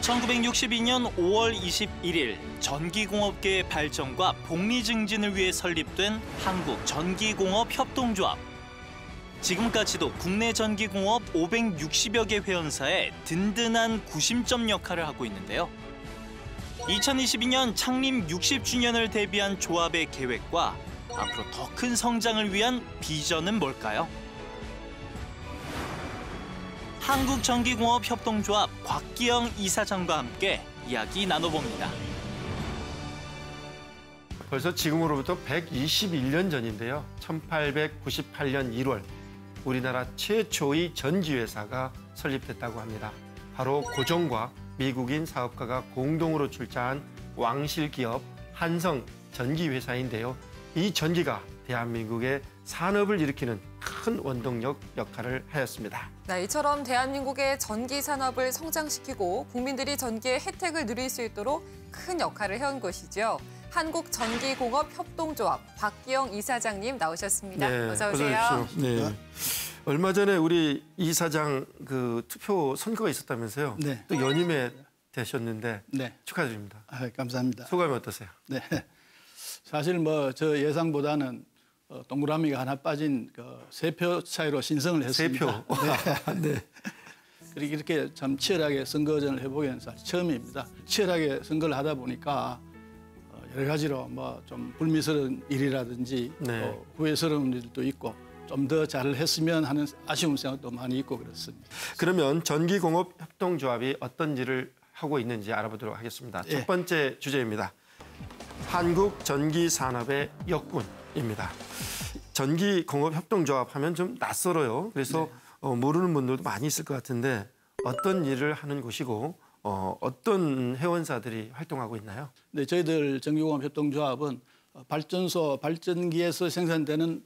1962년 5월 21일 전기공업계의 발전과 복리 증진을 위해 설립된 한국전기공업협동조합. 지금까지도 국내 전기공업 560여 개 회원사의 든든한 구심점 역할을 하고 있는데요. 2022년 창립 60주년을 대비한 조합의 계획과 앞으로 더 큰 성장을 위한 비전은 뭘까요? 한국전기공업협동조합 곽기영 이사장과 함께 이야기 나눠봅니다. 벌써 지금으로부터 121년 전인데요. 1898년 1월 우리나라 최초의 전기회사가 설립됐다고 합니다. 바로 고종과 미국인 사업가가 공동으로 출자한 왕실기업 한성 전기회사인데요. 이 전기가 대한민국의 산업을 일으키는 큰 원동력 역할을 하였습니다. 네, 이처럼 대한민국의 전기 산업을 성장시키고 국민들이 전기의 혜택을 누릴 수 있도록 큰 역할을 해온 것이죠. 한국전기공업협동조합 곽기영 이사장님 나오셨습니다. 네, 어서 오세요. 네. 얼마 전에 우리 이사장 투표 선거가 있었다면서요? 네. 또 연임에 되셨는데 네. 축하드립니다. 감사합니다. 소감이 어떠세요? 네. 사실 저 예상보다는 동그라미가 하나 빠진 3표 차이로 신성을 했습니다. 3표. 네. 그리고 이렇게 참 치열하게 선거전을 해보기는 사실 처음입니다. 치열하게 선거를 하다 보니까 여러 가지로 좀 불미스러운 일이라든지 네. 후회스러운 일도 있고 좀 더 잘을 했으면 하는 아쉬운 생각도 많이 있고 그렇습니다. 그러면 전기공업협동조합이 어떤 일을 하고 있는지 알아보도록 하겠습니다. 네. 첫 번째 주제입니다. 한국전기산업의 역군입니다. 전기공업협동조합 하면 좀 낯설어요. 그래서 네. 모르는 분들도 많이 있을 것 같은데 어떤 일을 하는 곳이고 어떤 회원사들이 활동하고 있나요? 네, 저희들 전기공업협동조합은 발전소, 발전기에서 생산되는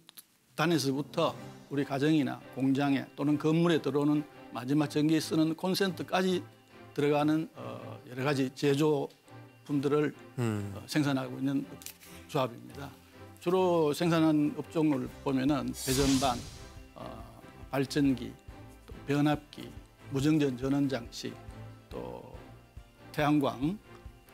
단에서부터 우리 가정이나 공장에 또는 건물에 들어오는 마지막 전기에 쓰는 콘센트까지 들어가는 여러 가지 제조품들을 생산하고 있는 조합입니다. 주로 생산하는 업종을 보면은 배전반, 발전기, 또 변압기, 무정전 전원 장치, 또 태양광,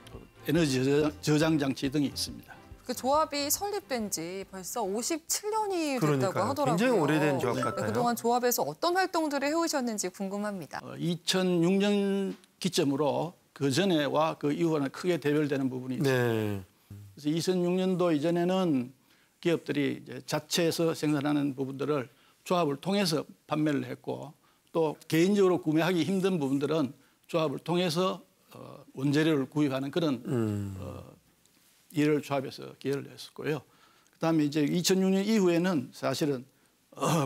또 에너지 저장 장치 등이 있습니다. 그 조합이 설립된 지 벌써 57년이 됐다고 그러니까요. 하더라고요. 굉장히 오래된 조합 네. 같아요. 그동안 조합에서 어떤 활동들을 해오셨는지 궁금합니다. 2006년 기점으로 그 전에와 그 이후와는 크게 대별되는 부분이 있습니다. 네. 그래서 2006년도 이전에는 기업들이 이제 자체에서 생산하는 부분들을 조합을 통해서 판매를 했고 또 개인적으로 구매하기 힘든 부분들은 조합을 통해서 원재료를 구입하는 그런 일을 조합에서 기여를 했었고요. 그다음에 이제 2006년 이후에는 사실은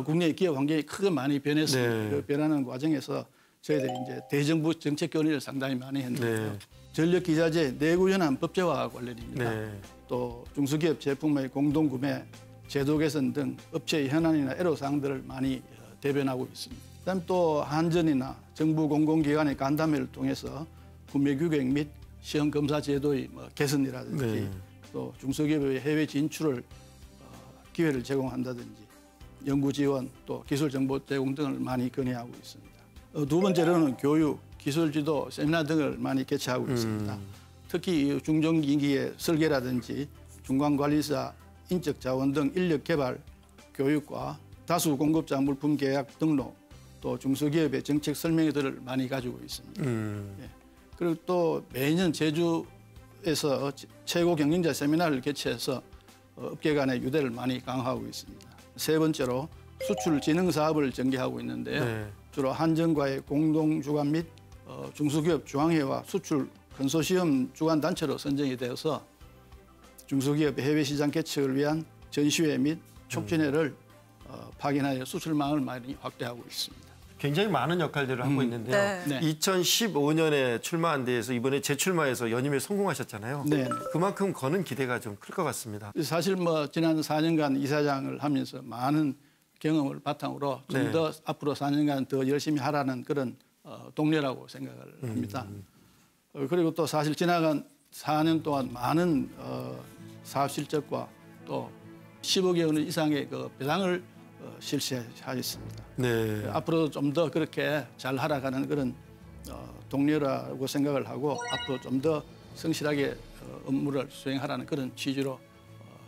국내 기업 환경이 크게 많이 변했습니다. 네. 그 변하는 과정에서 저희들이 이제 대정부 정책 견의를 상당히 많이 했는데요. 네. 전력기자재 내구현황 법제화 관련입니다. 네. 또 중소기업 제품의 공동구매, 제도 개선 등 업체의 현안이나 애로사항들을 많이 대변하고 있습니다. 그다음 또 한전이나 정부 공공기관의 간담회를 통해서 구매 규격 및 시험 검사 제도의 개선이라든지 네. 또 중소기업의 해외 진출을 기회를 제공한다든지 연구 지원 또 기술 정보 제공 등을 많이 건의하고 있습니다. 두 번째로는 교육, 기술 지도, 세미나 등을 많이 개최하고 있습니다. 특히 중종기기의 설계라든지 중간관리사, 인적 자원 등 인력 개발, 교육과 다수 공급자 물품 계약 등록, 또 중소기업의 정책 설명회들을 많이 가지고 있습니다. 예. 그리고 또 매년 제주에서 최고 경영자 세미나를 개최해서 업계 간의 유대를 많이 강화하고 있습니다. 세 번째로 수출 진흥 사업을 전개하고 있는데요. 네. 주로 한전과의 공동 주관 및 중소기업 중앙회와 수출 컨소시엄 주관 단체로 선정이 되어서 중소기업 해외 시장 개척을 위한 전시회 및 촉진회를 파견하여 수출망을 많이 확대하고 있습니다. 굉장히 많은 역할들을 하고 있는데요. 네. 2015년에 출마한 데에서 이번에 재출마해서 연임에 성공하셨잖아요. 네. 그만큼 거는 기대가 좀 클 것 같습니다. 사실 지난 4년간 이사장을 하면서 많은 경험을 바탕으로 좀 네. 더 앞으로 4년간 더 열심히 하라는 그런 동료라고 생각을 합니다. 그리고 또 사실 지나간 4년 동안 많은 사업 실적과 또 10억여 원 이상의 그 배당을 실시하였습니다. 네. 앞으로도 좀 더 그렇게 잘 하라가는 그런 동료라고 생각을 하고 앞으로 좀 더 성실하게 업무를 수행하라는 그런 취지로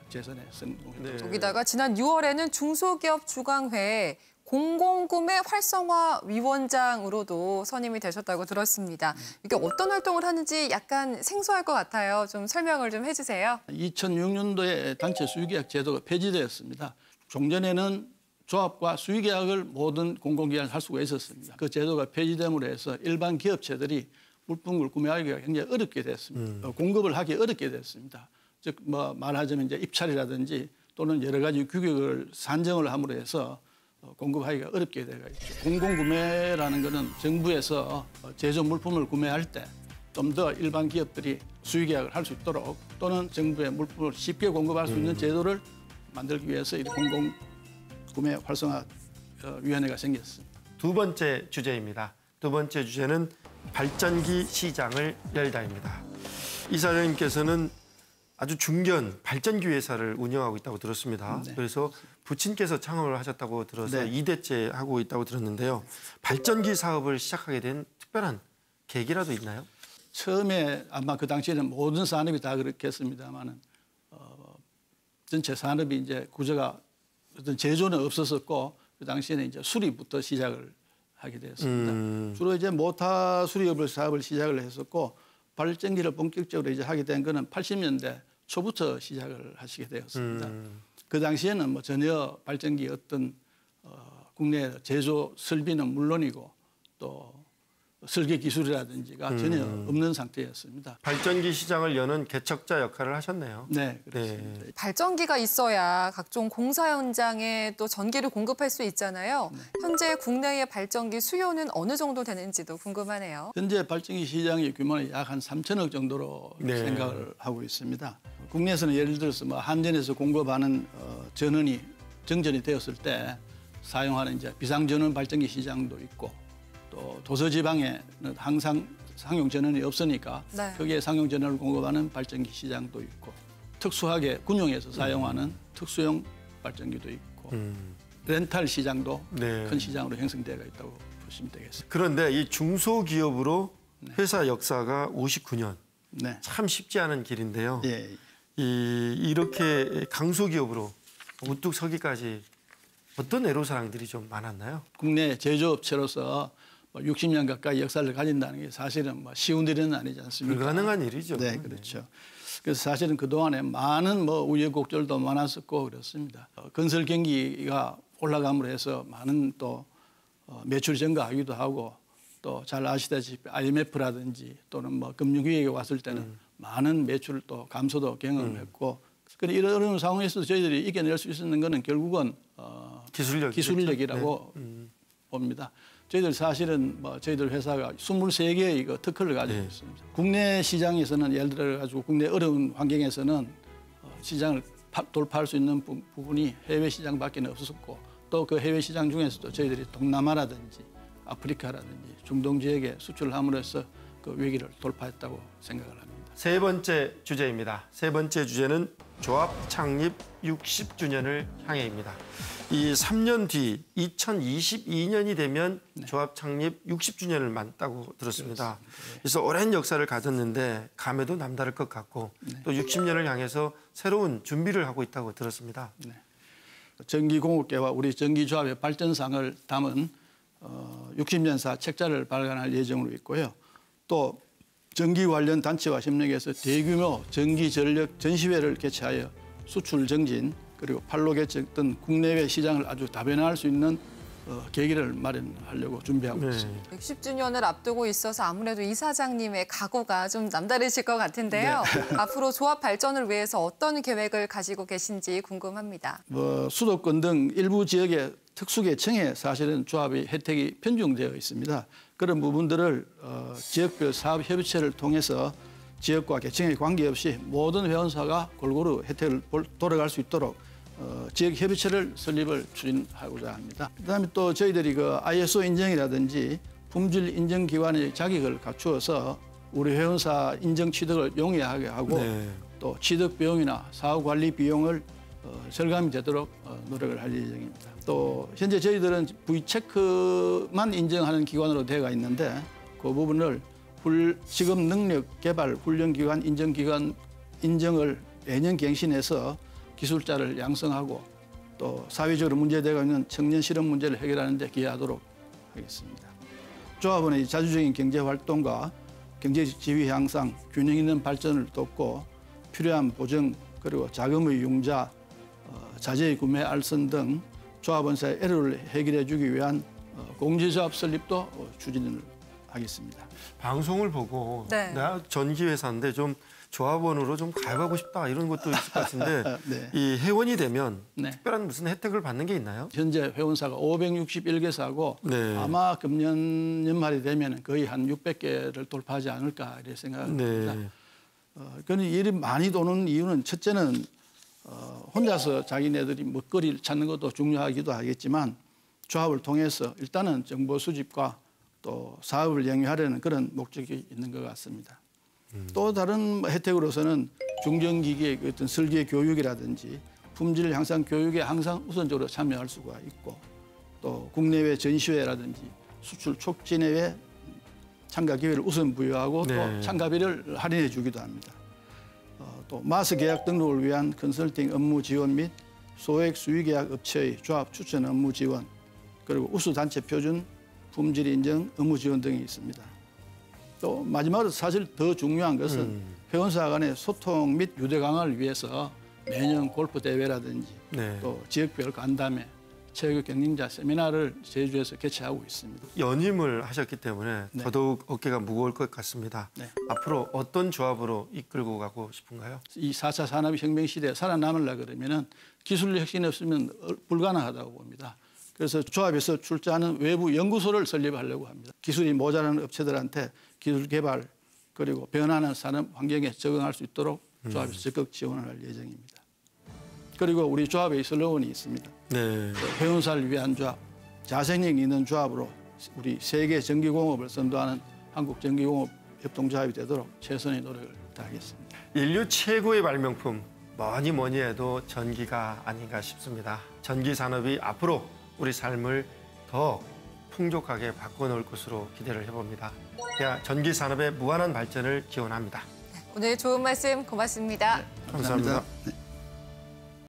재선에 성공했습니다. 네. 거기다가 지난 6월에는 중소기업 주광회 공공구매 활성화 위원장으로도 선임이 되셨다고 들었습니다. 이게 어떤 활동을 하는지 약간 생소할 것 같아요. 좀 설명을 좀 해주세요. 2006년도에 단체 수의계약 제도가 폐지되었습니다. 종전에는 조합과 수의계약을 모든 공공기관이 할 수가 있었습니다. 그 제도가 폐지됨으로 해서 일반 기업체들이 물품을 구매하기가 굉장히 어렵게 됐습니다. 공급을 하기 어렵게 됐습니다. 즉 뭐 말하자면 이제 입찰이라든지 또는 여러 가지 규격을 산정을 함으로 해서 공급하기가 어렵게 되어 있죠. 공공구매라는 것은 정부에서 제조 물품을 구매할 때 좀 더 일반 기업들이 수의계약을 할 수 있도록 또는 정부의 물품을 쉽게 공급할 수 있는 제도를 만들기 위해서 이 공공구매 활성화 위원회가 생겼습니다. 두 번째 주제입니다. 두 번째 주제는 발전기 시장을 열다입니다. 이사장님께서는 아주 중견 발전기 회사를 운영하고 있다고 들었습니다. 네. 그래서 부친께서 창업을 하셨다고 들어서 네. 2대째 하고 있다고 들었는데요. 발전기 사업을 시작하게 된 특별한 계기라도 있나요? 처음에 아마 그 당시에는 모든 산업이 다 그렇겠습니다만은 전체 산업이 이제 구조가 어떤 제조는 없었었고 그 당시에는 이제 수리부터 시작을 하게 되었습니다. 주로 이제 모터 수리업을 사업을 시작을 했었고 발전기를 본격적으로 이제 하게 된 거는 80년대 초부터 시작을 하시게 되었습니다. 그 당시에는 뭐 전혀 발전기 어떤 국내 제조 설비는 물론이고 또 설계 기술이라든지가 전혀 없는 상태였습니다. 발전기 시장을 여는 개척자 역할을 하셨네요. 네, 그렇습니다. 네. 발전기가 있어야 각종 공사 현장에 또 전기를 공급할 수 있잖아요. 현재 국내의 발전기 수요는 어느 정도 되는지도 궁금하네요. 현재 발전기 시장의 규모는 약 한 3천억 정도로 네. 생각을 하고 있습니다. 국내에서는 예를 들어서 뭐 한전에서 공급하는 전원이 정전이 되었을 때 사용하는 이제 비상전원 발전기 시장도 있고 또 도서지방에는 항상 상용 전원이 없으니까 네. 거기에 상용 전원을 공급하는 발전기 시장도 있고 특수하게 군용에서 사용하는 특수용 발전기도 있고 렌탈 시장도 네. 큰 시장으로 형성되어 있다고 보시면 되겠습니다. 그런데 이 중소기업으로 회사 역사가 59년. 네. 참 쉽지 않은 길인데요. 예. 이렇게 강소기업으로 우뚝 서기까지 어떤 애로사항들이 좀 많았나요? 국내 제조업체로서 60년 가까이 역사를 가진다는 게 사실은 뭐 쉬운 일은 아니지 않습니까? 불가능한 일이죠. 네, 그렇죠. 그래서 사실은 그동안에 많은 뭐 우여곡절도 많았었고 그렇습니다. 건설 경기가 올라감으로 해서 많은 또 매출 증가하기도 하고 또 잘 아시다시피 IMF라든지 또는 뭐 금융위기가 왔을 때는 많은 매출 또 감소도 경험했고 그런 이런 어려운 상황에서 저희들이 이겨낼 수 있는 것은 결국은 기술력이라고 봅니다. 저희들 사실은 뭐 저희들 회사가 23개의 이거 특허를 가지고 있습니다. 국내 시장에서는 예를 들어 가지고 국내 어려운 환경에서는 시장을 돌파할 수 있는 부분이 해외 시장밖에 없었고 또 그 해외 시장 중에서도 저희들이 동남아라든지 아프리카라든지 중동 지역에 수출을 함으로써 그 위기를 돌파했다고 생각을 합니다. 세 번째 주제입니다. 세 번째 주제는 조합 창립 60주년을 향해입니다. 이 3년 뒤 2022년이 되면 조합 창립 60주년을 맞다고 들었습니다. 그래서 오랜 역사를 가졌는데 감회도 남다를 것 같고 또 60년을 향해서 새로운 준비를 하고 있다고 들었습니다. 네. 전기공업계와 우리 전기조합의 발전상을 담은 60년사 책자를 발간할 예정으로 있고요. 또 전기 관련 단체와 협력해서 대규모 전기 전력 전시회를 개최하여 수출 증진 그리고 판로 개척 등 국내외 시장을 아주 다변화할 수 있는 계기를 마련하려고 준비하고 있습니다. 60주년을 앞두고 있어서 아무래도 이사장님의 각오가 좀 남다르실 것 같은데요. 앞으로 조합 발전을 위해서 어떤 계획을 가지고 계신지 궁금합니다. 수도권 등 일부 지역의 특수계층에 사실은 조합의 혜택이 편중되어 있습니다. 그런 부분들을 지역별 사업협의체를 통해서 지역과 계층에 관계없이 모든 회원사가 골고루 혜택을 돌아갈 수 있도록 지역협의체를 설립을 추진하고자 합니다. 그다음에 또 저희들이 그 ISO 인정이라든지 품질 인정기관의 자격을 갖추어서 우리 회원사 인정 취득을 용이하게 하고 또 취득 비용이나 사업 관리 비용을 절감이 되도록 노력을 할 예정입니다. 또 현재 저희들은 V체크만 인정하는 기관으로 되어 있는데 그 부분을 직업 능력 개발 훈련기관 인정을 매년 갱신해서 기술자를 양성하고 또 사회적으로 문제되고 있는 청년 실업 문제를 해결하는 데 기여하도록 하겠습니다. 조합원의 자주적인 경제활동과 경제적 지위 향상, 균형 있는 발전을 돕고 필요한 보정 그리고 자금의 융자, 자재의 구매 알선 등 조합원사의 애로를 해결해 주기 위한 공제조합 설립도 추진을 하겠습니다. 방송을 보고 네. 내가 전기회사인데 좀 조합원으로 좀 가입하고 싶다 이런 것도 있을 것 같은데 네. 이 회원이 되면 네. 특별한 무슨 혜택을 받는 게 있나요? 현재 회원사가 561개사고 네. 아마 금년 연말이 되면 거의 한 600개를 돌파하지 않을까 이렇게 생각합니다. 네. 그런 일이 많이 도는 이유는 첫째는 혼자서 자기네들이 먹거리를 찾는 것도 중요하기도 하겠지만 조합을 통해서 일단은 정보 수집과 또 사업을 영위하려는 그런 목적이 있는 것 같습니다. 또 다른 혜택으로서는 중견기기의 어떤 설계 교육이라든지 품질 향상 교육에 항상 우선적으로 참여할 수가 있고 또 국내외 전시회라든지 수출 촉진회에 참가 기회를 우선 부여하고 네. 또 참가비를 할인해 주기도 합니다. 또 마스 계약 등록을 위한 컨설팅 업무 지원 및 소액 수의계약 업체의 조합 추천 업무 지원 그리고 우수단체 표준 품질 인정 업무 지원 등이 있습니다. 또 마지막으로 사실 더 중요한 것은 회원사 간의 소통 및 유대 강화를 위해서 매년 골프 대회라든지 네. 또 지역별 간담회, 체육 경영자 세미나를 제주에서 개최하고 있습니다. 연임을 하셨기 때문에 네. 더더욱 어깨가 무거울 것 같습니다. 네. 앞으로 어떤 조합으로 이끌고 가고 싶은가요? 이 4차 산업혁명 시대에 살아남으려 그러면은 기술 혁신이 없으면 불가능하다고 봅니다. 그래서 조합에서 출자하는 외부 연구소를 설립하려고 합니다. 기술이 모자라는 업체들한테 기술 개발 그리고 변하는 산업 환경에 적응할 수 있도록 조합에서 적극 지원을 할 예정입니다. 그리고 우리 조합의 슬로건이 있습니다. 네. 회원사를 위한 조합, 자생력 있는 조합으로 우리 세계 전기공업을 선도하는 한국전기공업 협동조합이 되도록 최선의 노력을 다하겠습니다. 인류 최고의 발명품 뭐니 해도 전기가 아닌가 싶습니다. 전기 산업이 앞으로 우리 삶을 더 풍족하게 바꿔놓을 것으로 기대를 해봅니다. 전기 산업의 무한한 발전을 기원합니다. 오늘 좋은 말씀 고맙습니다. 감사합니다. 네.